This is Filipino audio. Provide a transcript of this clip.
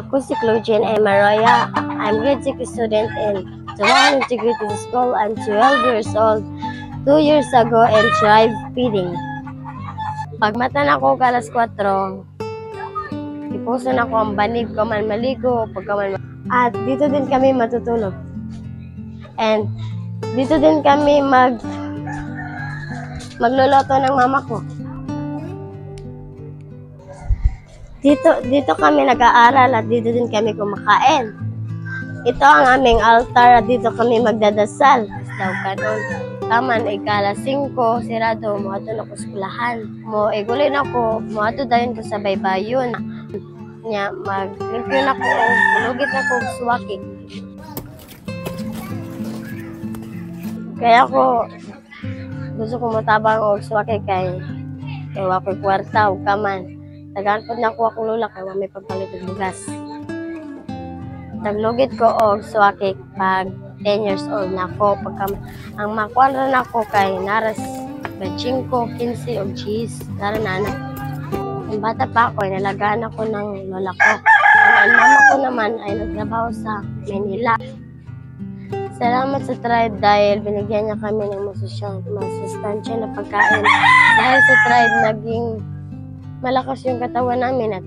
Ako si Claudine A. Maroya. I'm grade 6 student in Tawanan Integrated School. I'm 12 years old. 2 years ago and tribe feeding. Pagmata na ko kalas 4, ipuso na ko ang banig ko man maligo, at dito din kami matutulog. And dito din kami magluluto ng mama ko. Dito kami nag-aaral at dito din kami kumakain. Ito ang aming altar at dito kami magdadasal. Daw kanon. Taman ay kala 5, sirado, moato na ko skulahan. Igulin ako, moato dayon ko sa baybayon. Nya, maglimpyo na ko, kulugit na ko, suwaki. Kaya ko, gusto ko matabang o suwaki kay wako'y kwarta o kaman. Taganpod na ko akong lula kay may pagpalit ng bugas. Taglugit ko o suwaki pag 10 years old na ako. Ang makwadra na ako kay naras 5, 15 o cheese. Nara na anak. Ang bata pa ako, nalagaan ako ng lola ko. Ang mama ko naman ay nagtrabaho sa Manila. Salamat sa tribe dahil binigyan niya kami ng masustansya na pagkain. Dahil sa tribe, naging malakas yung katawan namin at